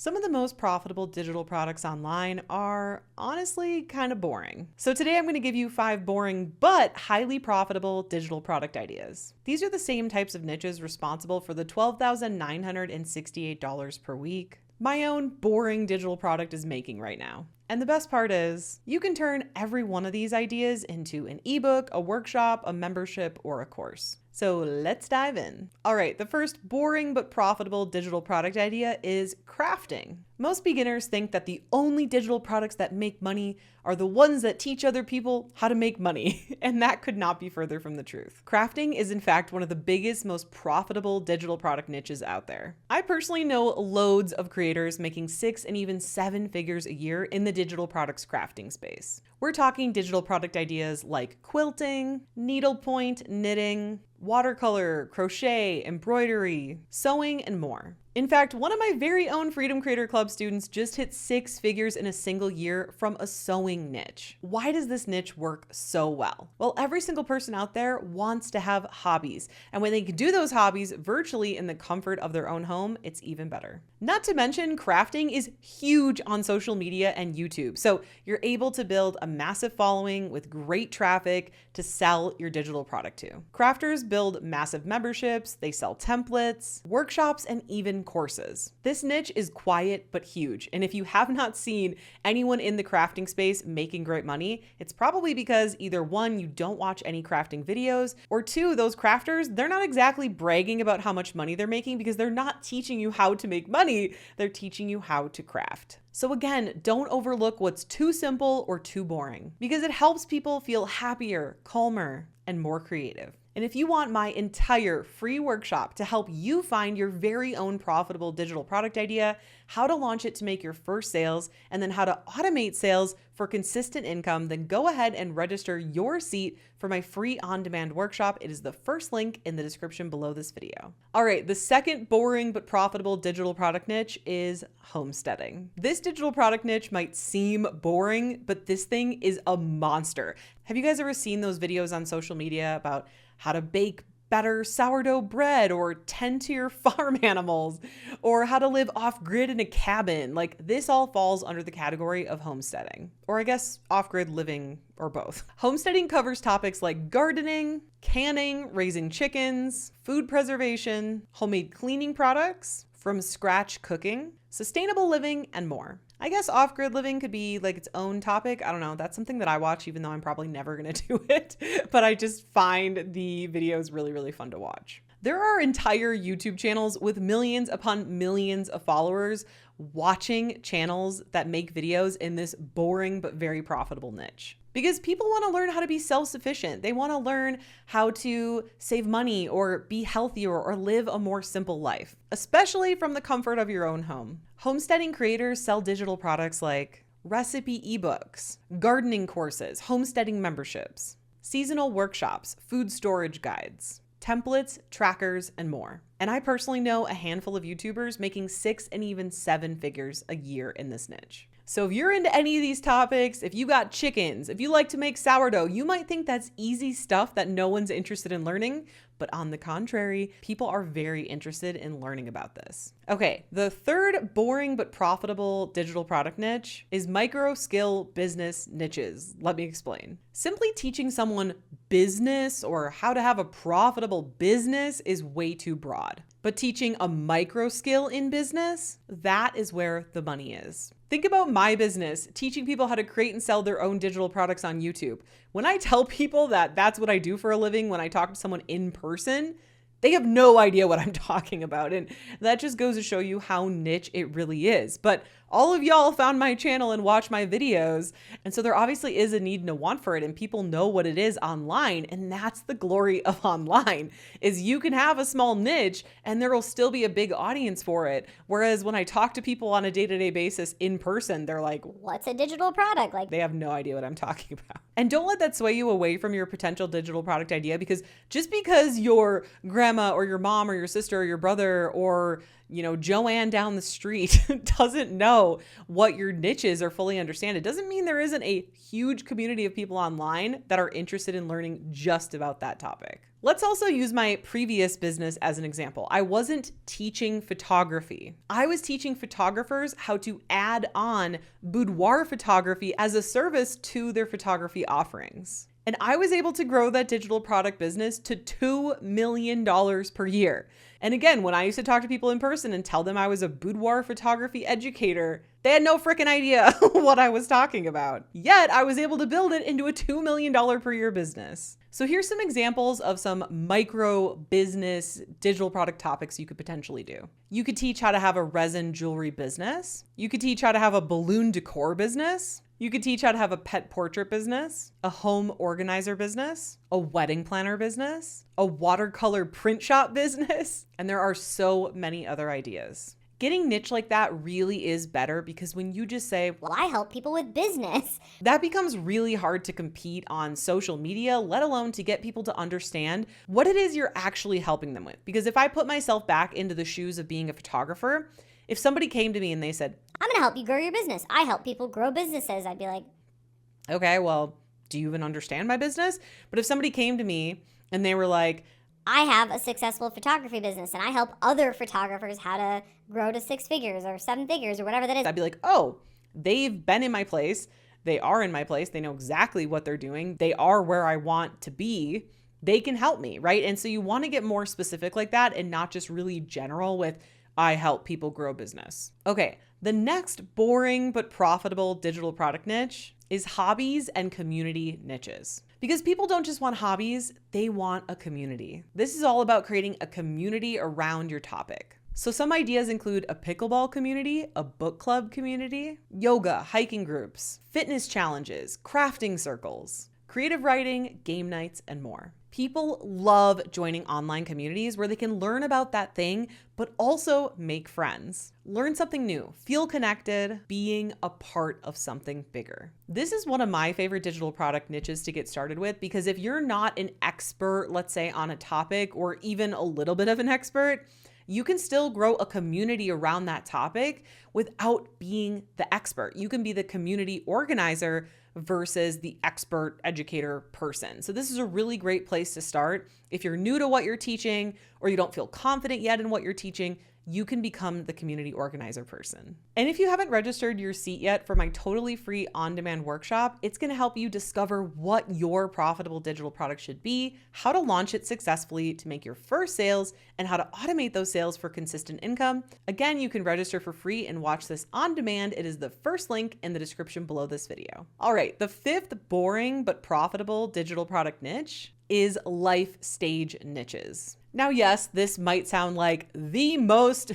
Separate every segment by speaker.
Speaker 1: Some of the most profitable digital products online are honestly kind of boring. So today I'm going to give you 5 boring but highly profitable digital product ideas. These are the same types of niches responsible for the $12,968 per week my own boring digital product is making right now. And the best part is, you can turn every one of these ideas into an ebook, a workshop, a membership, or a course. So let's dive in. All right, the first boring but profitable digital product idea is crafting. Most beginners think that the only digital products that make money are the ones that teach other people how to make money, and that could not be further from the truth. Crafting is in fact one of the biggest, most profitable digital product niches out there. I personally know loads of creators making 6 and even 7 figures a year in the digital products crafting space. We're talking digital product ideas like quilting, needlepoint, knitting, watercolor, crochet, embroidery, sewing, and more. In fact, one of my very own Freedom Creator Club students just hit 6 figures in a single year from a sewing niche. Why does this niche work so well? Well, every single person out there wants to have hobbies, and when they can do those hobbies virtually in the comfort of their own home, it's even better. Not to mention, crafting is huge on social media and YouTube, so you're able to build a massive following with great traffic to sell your digital product to. Crafters build massive memberships, they sell templates, workshops, and even courses. This niche is quiet but huge, and if you have not seen anyone in the crafting space making great money, it's probably because either 1, you don't watch any crafting videos, or 2, those crafters, they're not exactly bragging about how much money they're making because they're not teaching you how to make money, they're teaching you how to craft. So again, don't overlook what's too simple or too boring, because it helps people feel happier, calmer, and more creative. And if you want my entire free workshop to help you find your very own profitable digital product idea, how to launch it to make your first sales, and then how to automate sales for consistent income, then go ahead and register your seat for my free on-demand workshop. It is the first link in the description below this video. All right, the second boring but profitable digital product niche is homesteading. This digital product niche might seem boring, but this thing is a monster. Have you guys ever seen those videos on social media about how to bake better sourdough bread or tend to your farm animals or how to live off-grid in a cabin? Like, this all falls under the category of homesteading, or I guess off-grid living, or both. Homesteading covers topics like gardening, canning, raising chickens, food preservation, homemade cleaning products, from scratch cooking, sustainable living, and more. I guess off-grid living could be like its own topic. I don't know. That's something that I watch, even though I'm probably never going to do it. But I just find the videos really, really fun to watch. There are entire YouTube channels with millions upon millions of followers watching channels that make videos in this boring but very profitable niche. Because people want to learn how to be self-sufficient. They want to learn how to save money or be healthier or live a more simple life, especially from the comfort of your own home. Homesteading creators sell digital products like recipe ebooks, gardening courses, homesteading memberships, seasonal workshops, food storage guides, templates, trackers, and more. And I personally know a handful of YouTubers making 6 and even 7 figures a year in this niche. So if you're into any of these topics, if you got chickens, if you like to make sourdough, you might think that's easy stuff that no one's interested in learning. But on the contrary, people are very interested in learning about this. Okay, the third boring but profitable digital product niche is micro skill business niches. Let me explain. Simply teaching someone business or how to have a profitable business is way too broad. But teaching a micro skill in business, that is where the money is. Think about my business, teaching people how to create and sell their own digital products on YouTube. When I tell people that that's what I do for a living, when I talk to someone in person, they have no idea what I'm talking about. And that just goes to show you how niche it really is. But all of y'all found my channel and watch my videos. And so there obviously is a need and a want for it, and people know what it is online. And that's the glory of online, is you can have a small niche and there will still be a big audience for it. Whereas when I talk to people on a day-to-day basis in person, they're like,
Speaker 2: what's a digital product? Like,
Speaker 1: they have no idea what I'm talking about. And don't let that sway you away from your potential digital product idea, because just because your grandma grandma or your mom or your sister or your brother or, Joanne down the street doesn't know what your niche is or fully understand it, doesn't mean there isn't a huge community of people online that are interested in learning just about that topic. Let's also use my previous business as an example. I wasn't teaching photography. I was teaching photographers how to add on boudoir photography as a service to their photography offerings. And I was able to grow that digital product business to $2 million per year. And again, when I used to talk to people in person and tell them I was a boudoir photography educator, they had no freaking idea what I was talking about. Yet I was able to build it into a $2 million per year business. So here's some examples of some micro business digital product topics you could potentially do. You could teach how to have a resin jewelry business. You could teach how to have a balloon decor business. You could teach how to have a pet portrait business, a home organizer business, a wedding planner business, a watercolor print shop business, and there are so many other ideas. Getting niche like that really is better because when you just say,
Speaker 2: well, I help people with business,
Speaker 1: that becomes really hard to compete on social media, let alone to get people to understand what it is you're actually helping them with. Because if I put myself back into the shoes of being a photographer, if somebody came to me and they said,
Speaker 2: I'm going to help you grow your business. I help people grow businesses. I'd be like,
Speaker 1: okay, well, do you even understand my business? But if somebody came to me and they were like,
Speaker 2: I have a successful photography business and I help other photographers how to grow to 6 figures or 7 figures or whatever that is,
Speaker 1: I'd be like, oh, they've been in my place. They are in my place. They know exactly what they're doing. They are where I want to be. They can help me, right? And so you want to get more specific like that and not just really general with, I help people grow business. Okay, the next boring but profitable digital product niche is hobbies and community niches. Because people don't just want hobbies, they want a community. This is all about creating a community around your topic. So some ideas include a pickleball community, a book club community, yoga, hiking groups, fitness challenges, crafting circles, creative writing, game nights, and more. People love joining online communities where they can learn about that thing, but also make friends, learn something new, feel connected, being a part of something bigger. This is one of my favorite digital product niches to get started with, because if you're not an expert, let's say on a topic, or even a little bit of an expert, you can still grow a community around that topic without being the expert. You can be the community organizer versus the expert educator person. So this is a really great place to start. If you're new to what you're teaching or you don't feel confident yet in what you're teaching, you can become the community organizer person. And if you haven't registered your seat yet for my totally free on-demand workshop, it's going to help you discover what your profitable digital product should be, how to launch it successfully to make your first sales, and how to automate those sales for consistent income. Again, you can register for free and watch this on demand. It is the first link in the description below this video. All right, the fifth boring but profitable digital product niche is life stage niches. Now, yes, this might sound like the most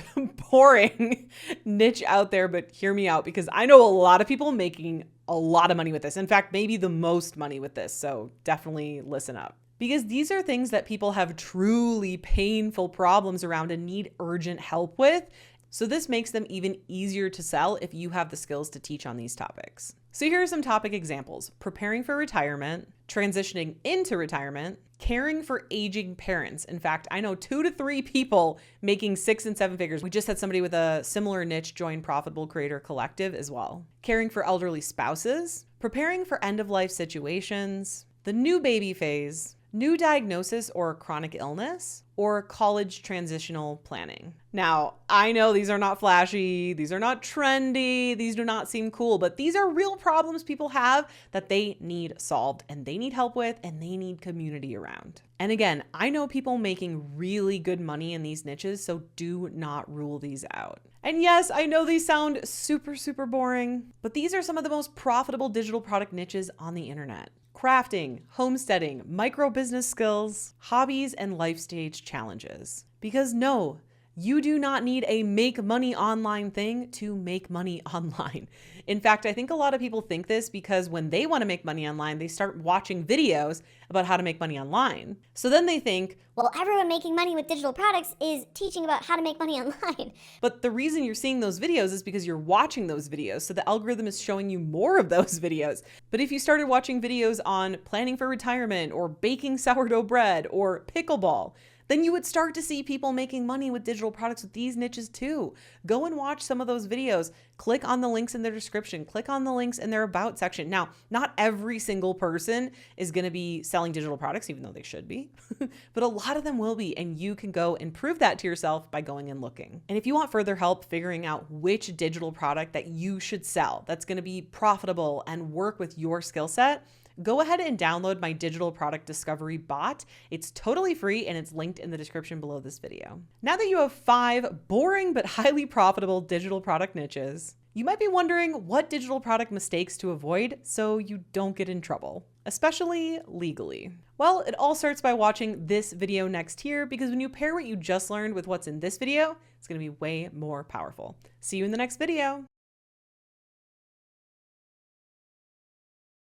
Speaker 1: boring niche out there, but hear me out because I know a lot of people making a lot of money with this. In fact, maybe the most money with this. So definitely listen up. Because these are things that people have truly painful problems around and need urgent help with. So this makes them even easier to sell if you have the skills to teach on these topics. So here are some topic examples: preparing for retirement, transitioning into retirement, caring for aging parents. In fact, I know 2 to 3 people making 6 and 7 figures. We just had somebody with a similar niche join Profitable Creator Collective as well. Caring for elderly spouses, preparing for end-of-life situations, the new baby phase, new diagnosis or chronic illness, or college transitional planning. Now, I know these are not flashy, these are not trendy, these do not seem cool, but these are real problems people have that they need solved and they need help with and they need community around. And again, I know people making really good money in these niches, so do not rule these out. And yes, I know these sound super, super boring, but these are some of the most profitable digital product niches on the internet. Crafting, homesteading, micro business skills, hobbies, and life stage challenges. Because no, you do not need a make money online thing to make money online. In fact, I think a lot of people think this because when they want to make money online, they start watching videos about how to make money online. So then they think,
Speaker 2: well, everyone making money with digital products is teaching about how to make money online.
Speaker 1: But the reason you're seeing those videos is because you're watching those videos. So the algorithm is showing you more of those videos. But if you started watching videos on planning for retirement or baking sourdough bread or pickleball, then you would start to see people making money with digital products with these niches too. Go and watch some of those videos. Click on the links in their description. Click on the links in their about section. Now, not every single person is going to be selling digital products, even though they should be, but a lot of them will be, and you can go and prove that to yourself by going and looking. And if you want further help figuring out which digital product that you should sell that's going to be profitable and work with your skill set, go ahead and download my digital product discovery bot. It's totally free and it's linked in the description below this video. Now that you have 5 boring but highly profitable digital product niches, you might be wondering what digital product mistakes to avoid so you don't get in trouble, especially legally. Well, it all starts by watching this video next here, because when you pair what you just learned with what's in this video, it's going to be way more powerful. See you in the next video.